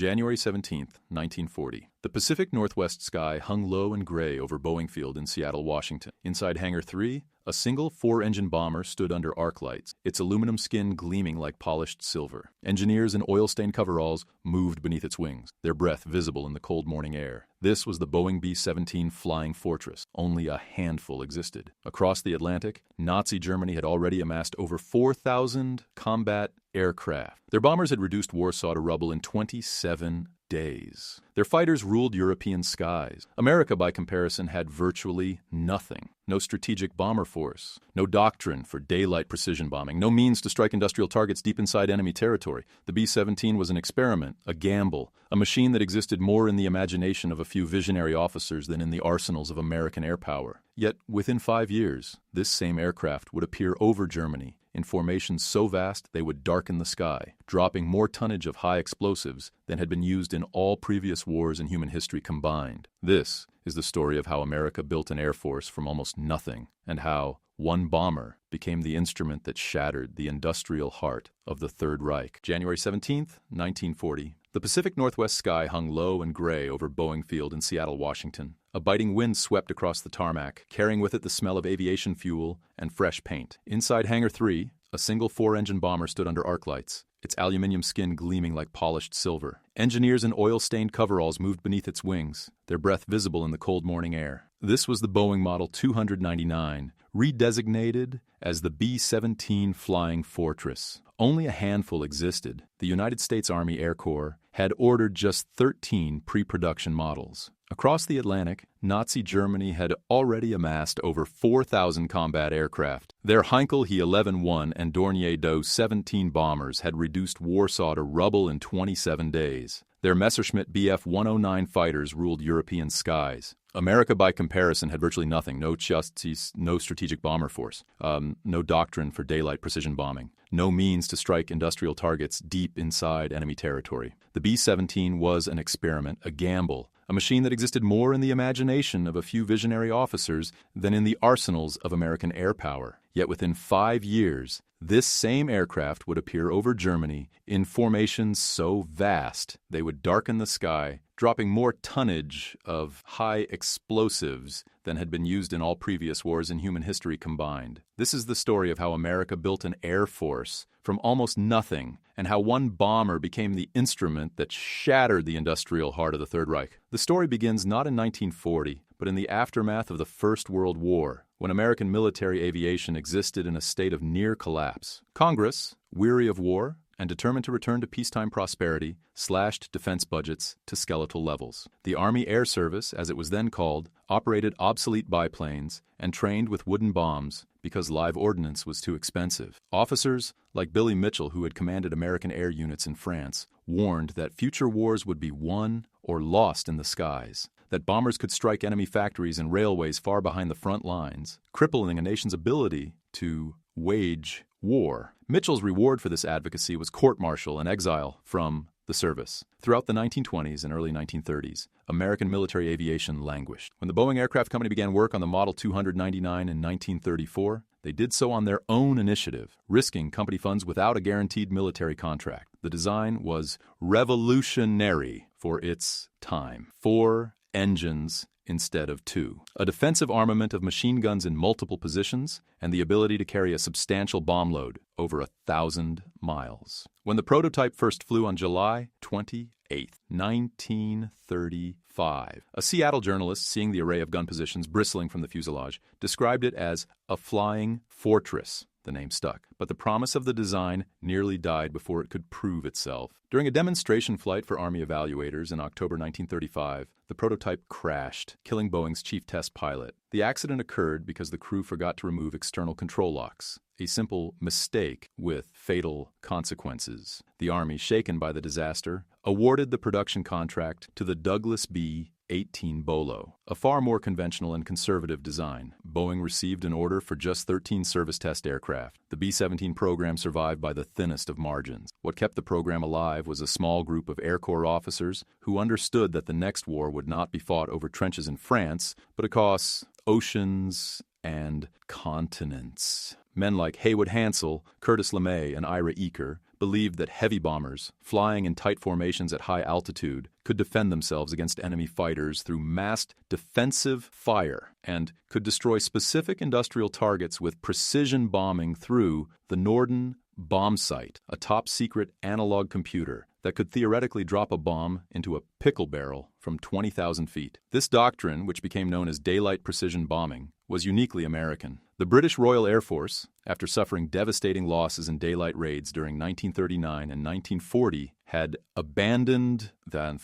January 17, 1940. The Pacific Northwest sky hung low and gray over Boeing Field in Seattle, Washington. Inside Hangar 3, a single four-engine bomber stood under arc lights, its aluminum skin gleaming like polished silver. Engineers in oil-stained coveralls moved beneath its wings, their breath visible in the cold morning air. This was the Boeing B-17 Flying Fortress. Only a handful existed. Across the Atlantic, Nazi Germany had already amassed over 4,000 combat aircraft. Their bombers had reduced Warsaw to rubble in 27 days. Their fighters ruled European skies. America, by comparison, had virtually nothing. No strategic bomber force, no doctrine for daylight precision bombing, no means to strike industrial targets deep inside enemy territory. The B-17 was an experiment, a gamble, a machine that existed more in the imagination of a few visionary officers than in the arsenals of American air power. Yet, within 5 years, this same aircraft would appear over Germany in formations so vast they would darken the sky, dropping more tonnage of high explosives than had been used in all previous wars in human history combined. This is the story of how America built an air force from almost nothing, and how one bomber became the instrument that shattered the industrial heart of the Third Reich. January 17, 1940. The Pacific Northwest sky hung low and gray over Boeing Field in Seattle, Washington. A biting wind swept across the tarmac, carrying with it the smell of aviation fuel and fresh paint. Inside Hangar 3, a single four-engine bomber stood under arc lights, its aluminum skin gleaming like polished silver. Engineers in oil-stained coveralls moved beneath its wings, their breath visible in the cold morning air. This was the Boeing Model 299, redesignated as the B-17 Flying Fortress. Only a handful existed. The United States Army Air Corps had ordered just 13 pre-production models. Across the Atlantic, Nazi Germany had already amassed over 4,000 combat aircraft. Their Heinkel He 11-1 and Dornier Doe 17 bombers had reduced Warsaw to rubble in 27 days. Their Messerschmitt Bf-109 fighters ruled European skies. America, by comparison, had virtually nothing. No chassis, no strategic bomber force, no doctrine for daylight precision bombing, no means to strike industrial targets deep inside enemy territory. The B-17 was an experiment, a gamble, a machine that existed more in the imagination of a few visionary officers than in the arsenals of American air power. Yet within 5 years, this same aircraft would appear over Germany in formations so vast they would darken the sky, dropping more tonnage of high explosives than had been used in all previous wars in human history combined. This is the story of how America built an air force from almost nothing, and how one bomber became the instrument that shattered the industrial heart of the Third Reich. The story begins not in 1940, but in the aftermath of the First World War, when American military aviation existed in a state of near collapse. Congress, weary of war and determined to return to peacetime prosperity, slashed defense budgets to skeletal levels. The Army Air Service, as it was then called, operated obsolete biplanes and trained with wooden bombs because live ordnance was too expensive. Officers like Billy Mitchell, who had commanded American air units in France, warned that future wars would be won or lost in the skies, that bombers could strike enemy factories and railways far behind the front lines, crippling a nation's ability to wage war. Mitchell's reward for this advocacy was court-martial and exile from the service. Throughout the 1920s and early 1930s, American military aviation languished. When the Boeing Aircraft Company began work on the Model 299 in 1934, they did so on their own initiative, risking company funds without a guaranteed military contract. The design was revolutionary for its time. 4 engines instead of 2. A defensive armament of machine guns in multiple positions, and the ability to carry a substantial bomb load over 1,000 miles. When the prototype first flew on July 28, 1935, a Seattle journalist, seeing the array of gun positions bristling from the fuselage, described it as a flying fortress. The name stuck, but the promise of the design nearly died before it could prove itself. During a demonstration flight for Army evaluators in October 1935, the prototype crashed, killing Boeing's chief test pilot. The accident occurred because the crew forgot to remove external control locks, a simple mistake with fatal consequences. The Army, shaken by the disaster, awarded the production contract to the Douglas B-18 Bolo, a far more conventional and conservative design. Boeing received an order for just 13 service test aircraft. The B-17 program survived by the thinnest of margins. What kept the program alive was a small group of Air Corps officers who understood that the next war would not be fought over trenches in France, but across oceans and continents. Men like Haywood Hansel, Curtis LeMay, and Ira Eaker believed that heavy bombers, flying in tight formations at high altitude, could defend themselves against enemy fighters through massed defensive fire and could destroy specific industrial targets with precision bombing through the Norden bomb sight, a top-secret analog computer that could theoretically drop a bomb into a pickle barrel from 20,000 feet. This doctrine, which became known as daylight precision bombing, was uniquely American. The British Royal Air Force, after suffering devastating losses in daylight raids during 1939 and 1940, had abandoned the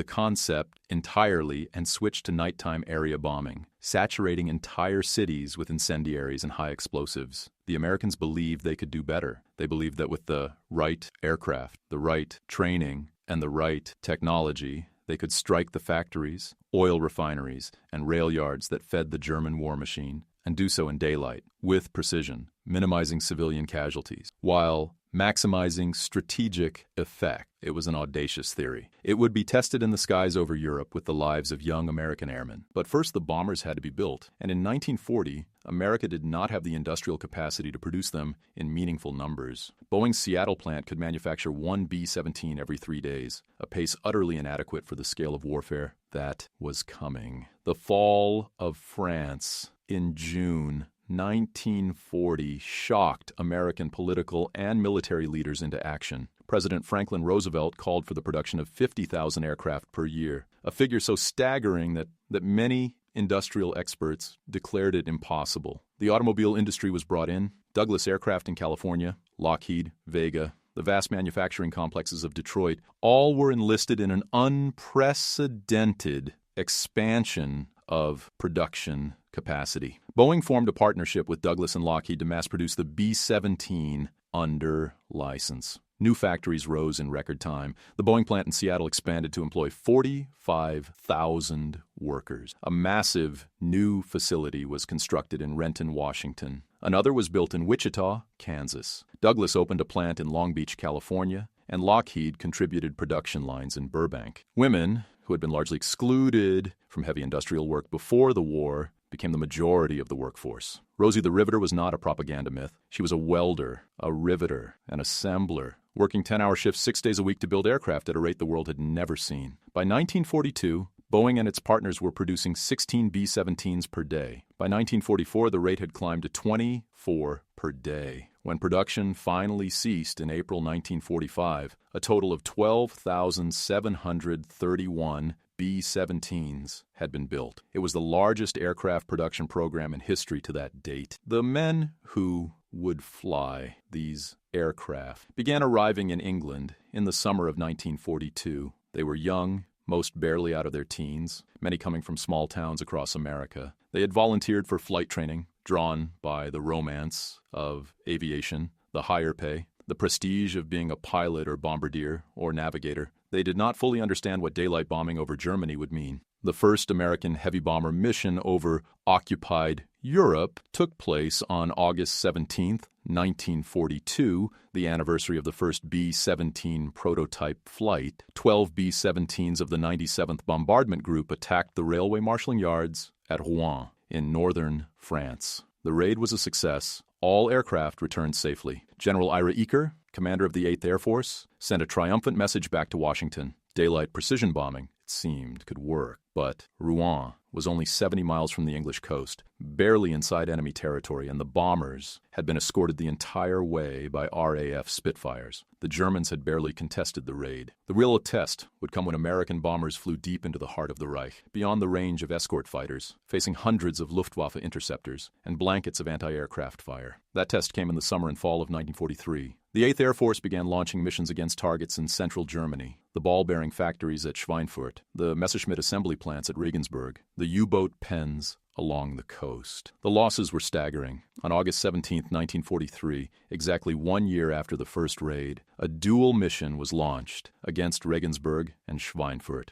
concept entirely and switched to nighttime area bombing, saturating entire cities with incendiaries and high explosives. The Americans believed they could do better. They believed that with the right aircraft, the right training, and the right technology, they could strike the factories, oil refineries, and rail yards that fed the German war machine, and do so in daylight, with precision, minimizing civilian casualties, while maximizing strategic effect. It was an audacious theory. It would be tested in the skies over Europe with the lives of young American airmen. But first the bombers had to be built, and in 1940, America did not have the industrial capacity to produce them in meaningful numbers. Boeing's Seattle plant could manufacture one B-17 every 3 days, a pace utterly inadequate for the scale of warfare that was coming. The fall of France in June 1940 shocked American political and military leaders into action. President Franklin Roosevelt called for the production of 50,000 aircraft per year, a figure so staggering that many industrial experts declared it impossible. The automobile industry was brought in. Douglas Aircraft in California, Lockheed, Vega, the vast manufacturing complexes of Detroit, all were enlisted in an unprecedented expansion of production capacity. Boeing formed a partnership with Douglas and Lockheed to mass-produce the B-17 under license. New factories rose in record time. The Boeing plant in Seattle expanded to employ 45,000 workers. A massive new facility was constructed in Renton, Washington. Another was built in Wichita, Kansas. Douglas opened a plant in Long Beach, California, and Lockheed contributed production lines in Burbank. Women, who had been largely excluded from heavy industrial work before the war, became the majority of the workforce. Rosie the Riveter was not a propaganda myth. She was a welder, a riveter, an assembler, working 10-hour shifts 6 days a week to build aircraft at a rate the world had never seen. By 1942, Boeing and its partners were producing 16 B-17s per day. By 1944, the rate had climbed to 24 per day. When production finally ceased in April 1945, a total of 12,731 B-17s had been built. It was the largest aircraft production program in history to that date. The men who would fly these aircraft began arriving in England in the summer of 1942. They were young, most barely out of their teens, many coming from small towns across America. They had volunteered for flight training, drawn by the romance of aviation, the higher pay, the prestige of being a pilot or bombardier or navigator. They did not fully understand what daylight bombing over Germany would mean. The first American heavy bomber mission over occupied Europe took place on August 17, 1942, the anniversary of the first B-17 prototype flight. 12 B-17s of the 97th Bombardment Group attacked the railway marshalling yards at Rouen in northern France. The raid was a success. All aircraft returned safely. General Ira Eaker, commander of the 8th Air Force, sent a triumphant message back to Washington. Daylight precision bombing, it seemed, could work. But Rouen was only 70 miles from the English coast, barely inside enemy territory, and the bombers had been escorted the entire way by RAF Spitfires. The Germans had barely contested the raid. The real test would come when American bombers flew deep into the heart of the Reich, beyond the range of escort fighters, facing hundreds of Luftwaffe interceptors and blankets of anti-aircraft fire. That test came in the summer and fall of 1943. The 8th Air Force began launching missions against targets in central Germany, the ball-bearing factories at Schweinfurt, the Messerschmitt assembly plants at Regensburg, the U-boat pens along the coast. The losses were staggering. On August 17, 1943, exactly 1 year after the first raid, a dual mission was launched against Regensburg and Schweinfurt.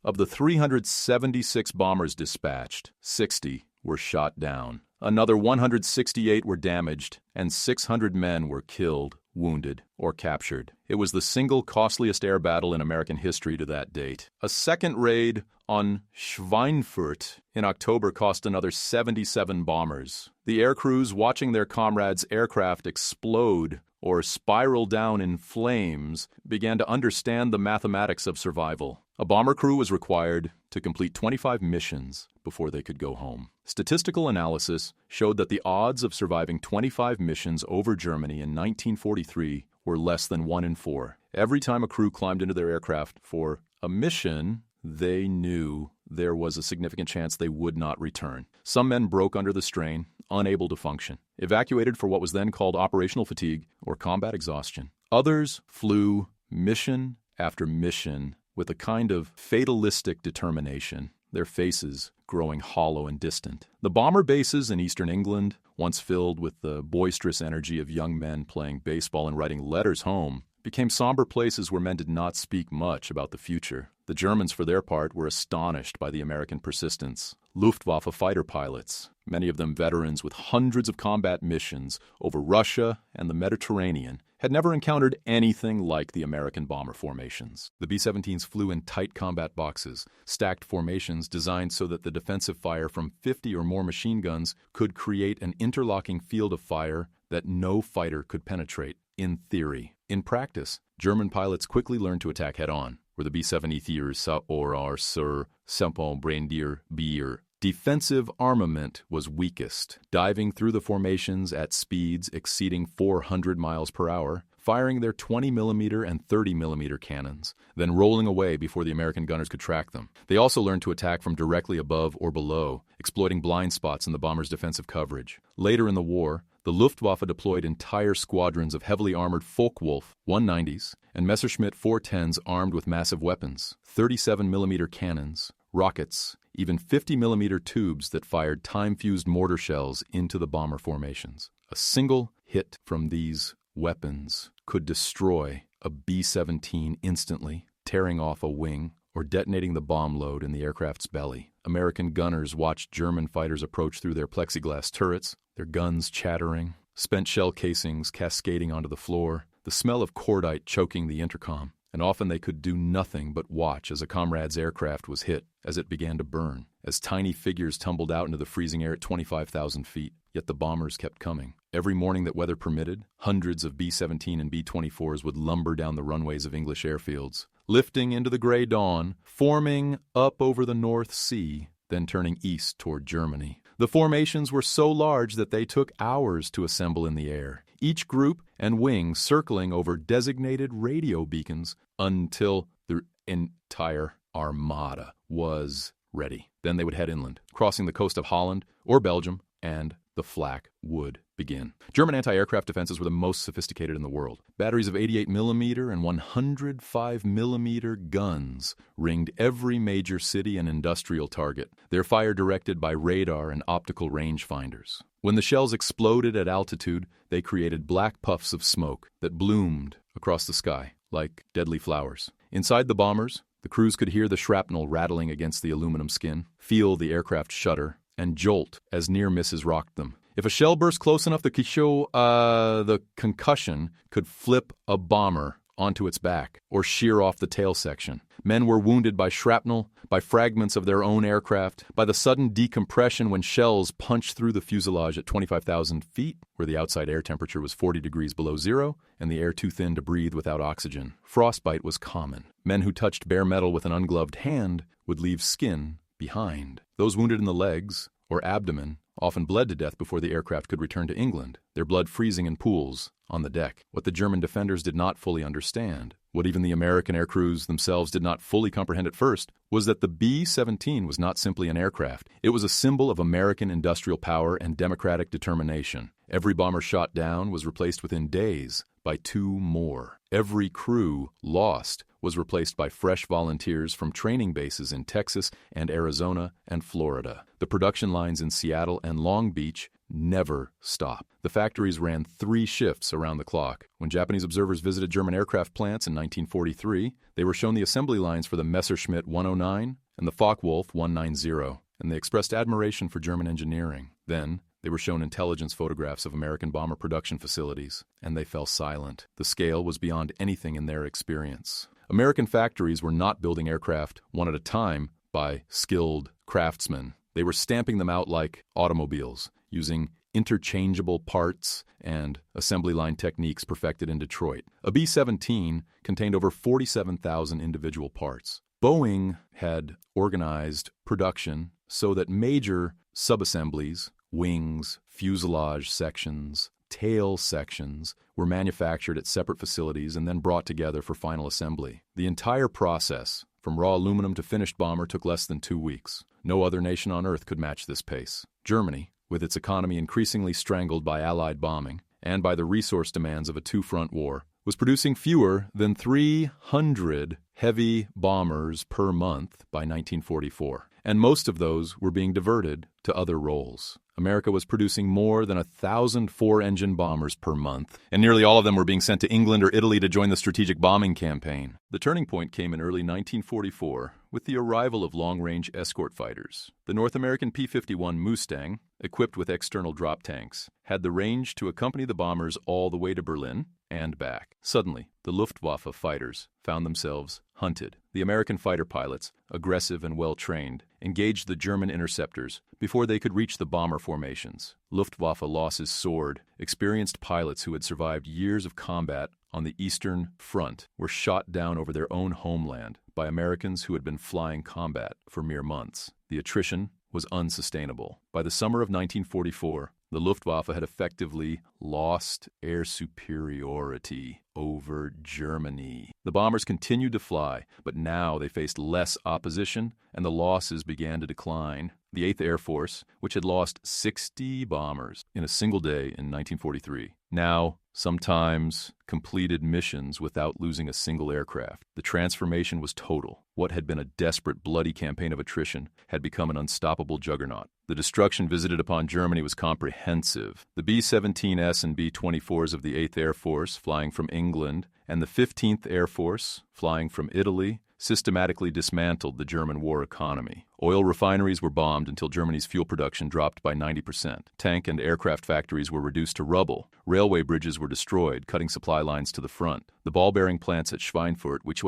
Of the 376 bombers dispatched, 60 were shot down. Another 168 were damaged, and 600 men were killed, wounded, or captured. It was the single costliest air battle in American history to that date. A second raid on Schweinfurt in October cost another 77 bombers. The air crews, watching their comrades' aircraft explode or spiral down in flames, began to understand the mathematics of survival. A bomber crew was required to complete 25 missions before they could go home. Statistical analysis showed that the odds of surviving 25 missions over Germany in 1943 were less than 1 in 4. Every time a crew climbed into their aircraft for a mission, they knew there was a significant chance they would not return. Some men broke under the strain, unable to function, evacuated for what was then called operational fatigue or combat exhaustion. Others flew mission after mission with a kind of fatalistic determination, their faces growing hollow and distant. The bomber bases in eastern England, once filled with the boisterous energy of young men playing baseball and writing letters home, became somber places where men did not speak much about the future. The Germans, for their part, were astonished by the American persistence. Luftwaffe fighter pilots, many of them veterans with hundreds of combat missions over Russia and the Mediterranean, had never encountered anything like the American bomber formations. The B-17s flew in tight combat boxes, stacked formations designed so that the defensive fire from 50 or more machine guns could create an interlocking field of fire that no fighter could penetrate, in theory. In practice, German pilots quickly learned to attack head-on, where the B-17s or sur Semper Brandir Bier. Defensive armament was weakest, diving through the formations at speeds exceeding 400 miles per hour, firing their 20mm and 30mm cannons, then rolling away before the American gunners could track them. They also learned to attack from directly above or below, exploiting blind spots in the bombers' defensive coverage. Later in the war, the Luftwaffe deployed entire squadrons of heavily armored Focke-Wulf 190s and Messerschmitt 410s armed with massive weapons, 37mm cannons, rockets, even 50mm tubes that fired time-fused mortar shells into the bomber formations. A single hit from these weapons could destroy a B-17 instantly, tearing off a wing or detonating the bomb load in the aircraft's belly. American gunners watched German fighters approach through their plexiglass turrets, their guns chattering, spent shell casings cascading onto the floor, the smell of cordite choking the intercom. And often they could do nothing but watch as a comrade's aircraft was hit, as it began to burn, as tiny figures tumbled out into the freezing air at 25,000 feet. Yet the bombers kept coming. Every morning that weather permitted, hundreds of B-17 and B-24s would lumber down the runways of English airfields, lifting into the gray dawn, forming up over the North Sea, then turning east toward Germany. The formations were so large that they took hours to assemble in the air, each group and wing circling over designated radio beacons until the entire armada was ready. Then they would head inland, crossing the coast of Holland or Belgium, and the flak would begin. German anti-aircraft defenses were the most sophisticated in the world. Batteries of 88mm and 105mm guns ringed every major city and industrial target, their fire directed by radar and optical rangefinders. When the shells exploded at altitude, they created black puffs of smoke that bloomed across the sky like deadly flowers. Inside the bombers, the crews could hear the shrapnel rattling against the aluminum skin, feel the aircraft shudder, and jolt as near misses rocked them. If a shell burst close enough, the concussion could flip a bomber onto its back or shear off the tail section. Men were wounded by shrapnel, by fragments of their own aircraft, by the sudden decompression when shells punched through the fuselage at 25,000 feet, where the outside air temperature was 40 degrees below zero and the air too thin to breathe without oxygen. Frostbite was common. Men who touched bare metal with an ungloved hand would leave skin behind. Those wounded in the legs or abdomen often bled to death before the aircraft could return to England, their blood freezing in pools on the deck. What the German defenders did not fully understand, what even the American air crews themselves did not fully comprehend at first, was that the B-17 was not simply an aircraft. It was a symbol of American industrial power and democratic determination. Every bomber shot down was replaced within days by 2 more. Every crew lost was replaced by fresh volunteers from training bases in Texas and Arizona and Florida. The production lines in Seattle and Long Beach never stopped. The factories ran 3 shifts around the clock. When Japanese observers visited German aircraft plants in 1943, they were shown the assembly lines for the Messerschmitt 109 and the Focke-Wulf 190, and they expressed admiration for German engineering. Then, they were shown intelligence photographs of American bomber production facilities, and they fell silent. The scale was beyond anything in their experience. American factories were not building aircraft one at a time by skilled craftsmen. They were stamping them out like automobiles, using interchangeable parts and assembly line techniques perfected in Detroit. A B-17 contained over 47,000 individual parts. Boeing had organized production so that major subassemblies, wings, fuselage sections, tail sections, were manufactured at separate facilities and then brought together for final assembly. The entire process, from raw aluminum to finished bomber, took less than 2 weeks. No other nation on Earth could match this pace. Germany, with its economy increasingly strangled by Allied bombing and by the resource demands of a two-front war, was producing fewer than 300 heavy bombers per month by 1944, and most of those were being diverted to other roles. America was producing more than 1,000 four-engine bombers per month, and nearly all of them were being sent to England or Italy to join the strategic bombing campaign. The turning point came in early 1944 with the arrival of long-range escort fighters. The North American P-51 Mustang, equipped with external drop tanks, had the range to accompany the bombers all the way to Berlin and back. Suddenly, the Luftwaffe fighters found themselves hunted. The American fighter pilots, aggressive and well-trained, engaged the German interceptors before they could reach the bomber formations. Luftwaffe losses soared. Experienced pilots who had survived years of combat on the Eastern Front were shot down over their own homeland by Americans who had been flying combat for mere months. The attrition was unsustainable. By the summer of 1944, the Luftwaffe had effectively lost air superiority over Germany. The bombers continued to fly, but now they faced less opposition, and the losses began to decline. The 8th Air Force, which had lost 60 bombers in a single day in 1943, now sometimes completed missions without losing a single aircraft. The transformation was total. What had been a desperate, bloody campaign of attrition had become an unstoppable juggernaut. The destruction visited upon Germany was comprehensive. The B-17s and B-24s of the 8th Air Force, flying from England, and the 15th Air Force, flying from Italy, systematically dismantled the German war economy. Oil refineries were bombed until Germany's fuel production dropped by 90%. Tank and aircraft factories were reduced to rubble. Railway bridges were destroyed, cutting supply lines to the front. The ball-bearing plants at Schweinfurt, which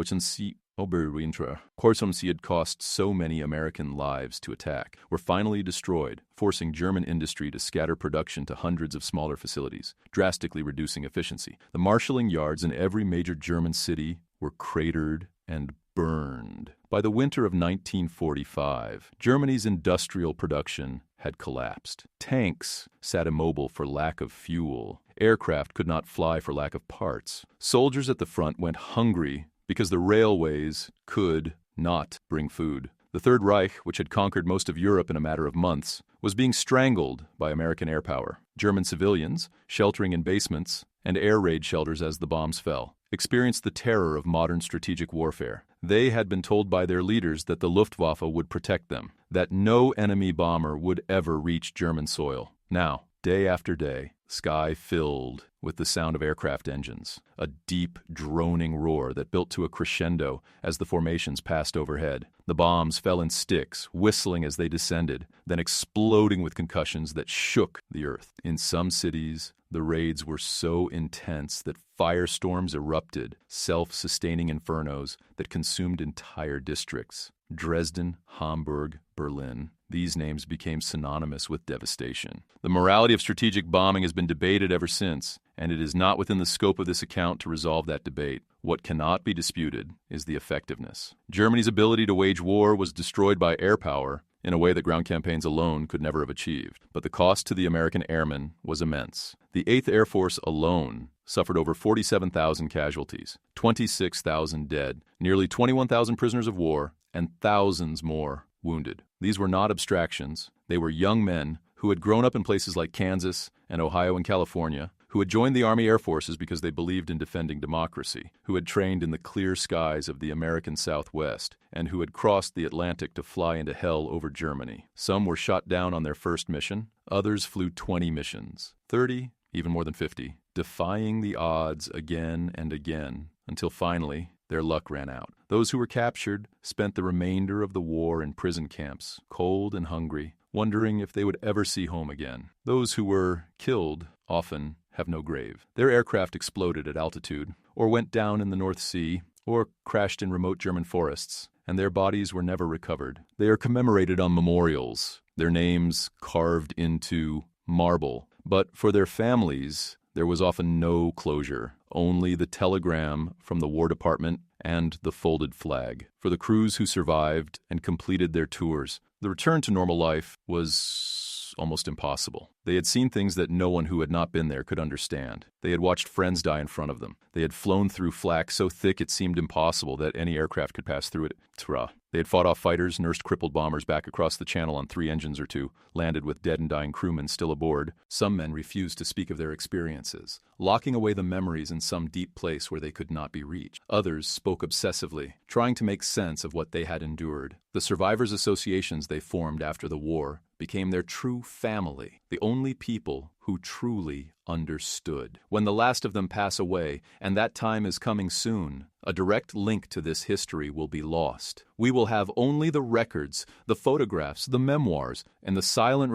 had cost so many American lives to attack, were finally destroyed, forcing German industry to scatter production to hundreds of smaller facilities, drastically reducing efficiency. The marshalling yards in every major German city were cratered and burned. By the winter of 1945, Germany's industrial production had collapsed. Tanks sat immobile for lack of fuel. Aircraft could not fly for lack of parts. Soldiers at the front went hungry because the railways could not bring food. The Third Reich, which had conquered most of Europe in a matter of months, was being strangled by American air power. German civilians, sheltering in basements and air raid shelters as the bombs fell, experienced the terror of modern strategic warfare. They had been told by their leaders that the Luftwaffe would protect them, that no enemy bomber would ever reach German soil. Now, day after day, sky filled with the sound of aircraft engines, a deep, droning roar that built to a crescendo as the formations passed overhead. The bombs fell in sticks, whistling as they descended, then exploding with concussions that shook the earth. In some cities, the raids were so intense that firestorms erupted, self-sustaining infernos that consumed entire districts. Dresden, Hamburg, Berlin. These names became synonymous with devastation. The morality of strategic bombing has been debated ever since, and it is not within the scope of this account to resolve that debate. What cannot be disputed is the effectiveness. Germany's ability to wage war was destroyed by air power in a way that ground campaigns alone could never have achieved. But the cost to the American airmen was immense. The 8th Air Force alone suffered over 47,000 casualties, 26,000 dead, nearly 21,000 prisoners of war, and thousands more wounded. These were not abstractions. They were young men who had grown up in places like Kansas and Ohio and California, who had joined the Army Air Forces because they believed in defending democracy, who had trained in the clear skies of the American Southwest, and who had crossed the Atlantic to fly into hell over Germany. Some were shot down on their first mission. Others flew 20 missions, 30, even more than 50, defying the odds again and again, until finally their luck ran out. Those who were captured spent the remainder of the war in prison camps, cold and hungry, wondering if they would ever see home again. Those who were killed often have no grave. Their aircraft exploded at altitude, or went down in the North Sea, or crashed in remote German forests, and their bodies were never recovered. They are commemorated on memorials, their names carved into marble But for their families, there was often no closure, only the telegram from the War Department and the folded flag. For the crews who survived and completed their tours, the return to normal life was almost impossible. They had seen things that no one who had not been there could understand. They had watched friends die in front of them. They had flown through flak so thick it seemed impossible that any aircraft could pass through it. They had fought off fighters, nursed crippled bombers back across the channel on 3 engines or 2, landed with dead and dying crewmen still aboard. Some men refused to speak of their experiences, locking away the memories in some deep place where they could not be reached. Others spoke obsessively, trying to make sense of what they had endured. The survivors' associations they formed after the war became their true family, the only people who truly understood. When the last of them pass away, and that time is coming soon, a direct link to this history will be lost. We will have only the records, the photographs, the memoirs, and the silent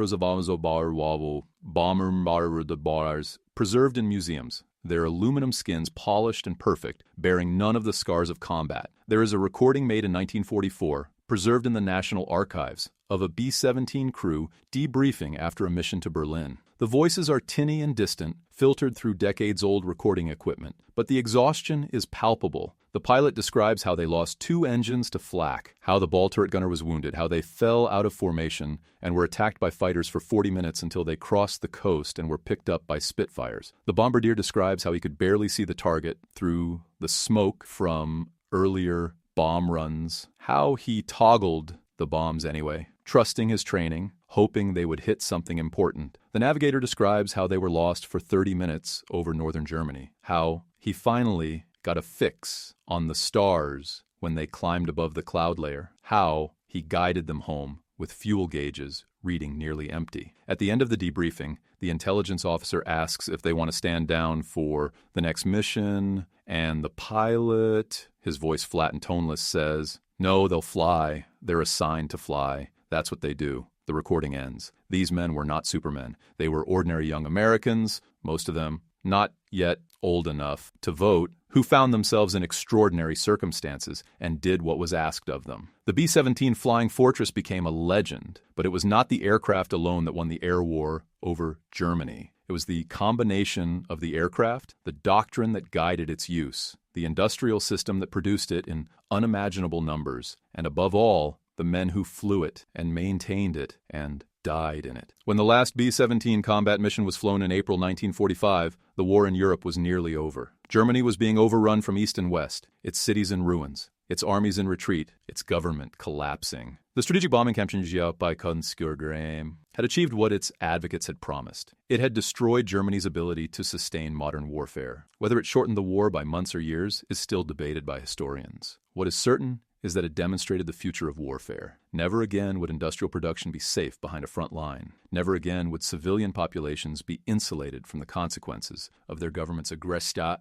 bombers preserved in museums, their aluminum skins polished and perfect, bearing none of the scars of combat. There is a recording made in 1944, preserved in the National Archives, of a B-17 crew debriefing after a mission to Berlin. The voices are tinny and distant, filtered through decades-old recording equipment, but the exhaustion is palpable. The pilot describes how they lost 2 engines to flak, how the ball turret gunner was wounded, how they fell out of formation and were attacked by fighters for 40 minutes until they crossed the coast and were picked up by Spitfires. The bombardier describes how he could barely see the target through the smoke from earlier bomb runs, how he toggled the bombs anyway, trusting his training, hoping they would hit something important. The navigator describes how they were lost for 30 minutes over northern Germany, how he finally got a fix on the stars when they climbed above the cloud layer, how he guided them home with fuel gauges reading nearly empty. At the end of the debriefing, the intelligence officer asks if they want to stand down for the next mission, and the pilot, his voice flat and toneless, says, "No, they'll fly. They're assigned to fly. That's what they do." The recording ends. These men were not supermen. They were ordinary young Americans, most of them not yet old enough to vote, who found themselves in extraordinary circumstances and did what was asked of them. The B-17 Flying Fortress became a legend, but it was not the aircraft alone that won the air war over Germany. It was the combination of the aircraft, the doctrine that guided its use, the industrial system that produced it in unimaginable numbers, and above all, the men who flew it and maintained it and died in it. When the last B-17 combat mission was flown in April 1945, the war in Europe was nearly over. Germany was being overrun from east and west, its cities in ruins, its armies in retreat, its government collapsing. The strategic bombing campaign had achieved what its advocates had promised. It had destroyed Germany's ability to sustain modern warfare. Whether it shortened the war by months or years is still debated by historians. What is certain is that it demonstrated the future of warfare. Never again would industrial production be safe behind a front line. Never again would civilian populations be insulated from the consequences of their government's aggression.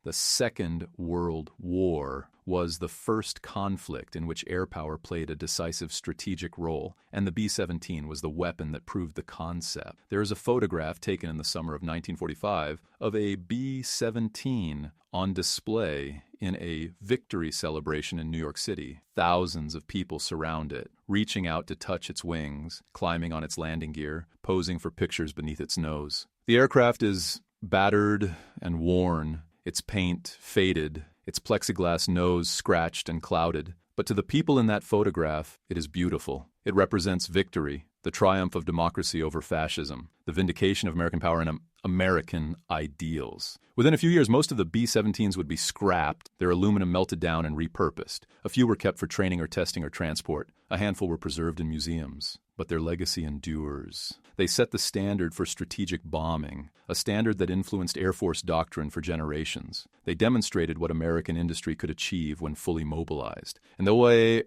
The Second World War was the first conflict in which air power played a decisive strategic role, and the B-17 was the weapon that proved the concept. There is a photograph taken in the summer of 1945 of a B-17 on display in a victory celebration in New York City. Thousands of people surround it, reaching out to touch its wings, climbing on its landing gear, posing for pictures beneath its nose. The aircraft is battered and worn, its paint faded, its plexiglass nose scratched and clouded. But to the people in that photograph, it is beautiful. It represents victory, the triumph of democracy over fascism, the vindication of American power and American ideals. Within a few years, most of the B-17s would be scrapped, their aluminum melted down and repurposed. A few were kept for training or testing or transport. A handful were preserved in museums. But their legacy endures. They set the standard for strategic bombing, a standard that influenced Air Force doctrine for generations. They demonstrated what American industry could achieve when fully mobilized. And the way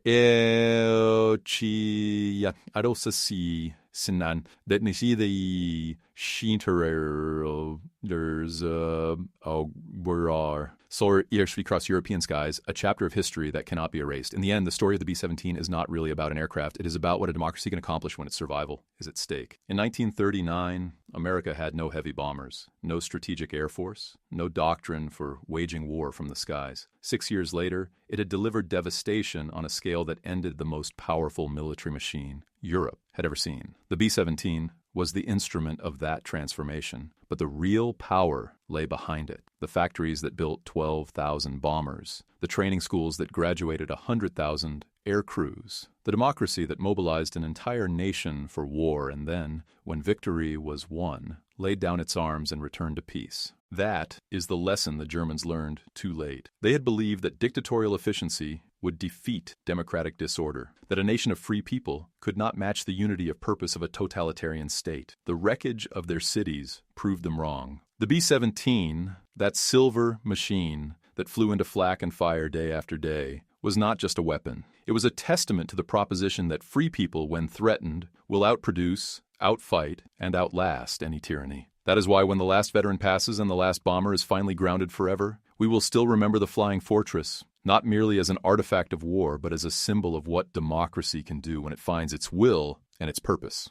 solar airspeed across European skies, a chapter of history that cannot be erased. In the end, the story of the B-17 is not really about an aircraft. It is about what a democracy can accomplish when its survival is at stake. In 1939, America had no heavy bombers, no strategic air force, no doctrine for waging war from the skies. 6 years later, it had delivered devastation on a scale that ended the most powerful military machine Europe had ever seen. The B-17 was the instrument of that transformation, but the real power lay behind it. The factories that built 12,000 bombers, the training schools that graduated 100,000 air crews, the democracy that mobilized an entire nation for war and then, when victory was won, laid down its arms and returned to peace. That is the lesson the Germans learned too late. They had believed that dictatorial efficiency would defeat democratic disorder, that a nation of free people could not match the unity of purpose of a totalitarian state. The wreckage of their cities proved them wrong. The B-17, that silver machine that flew into flak and fire day after day, was not just a weapon. It was a testament to the proposition that free people, when threatened, will outproduce, outfight, and outlast any tyranny. That is why when the last veteran passes and the last bomber is finally grounded forever, we will still remember the flying fortress, not merely as an artifact of war, but as a symbol of what democracy can do when it finds its will and its purpose.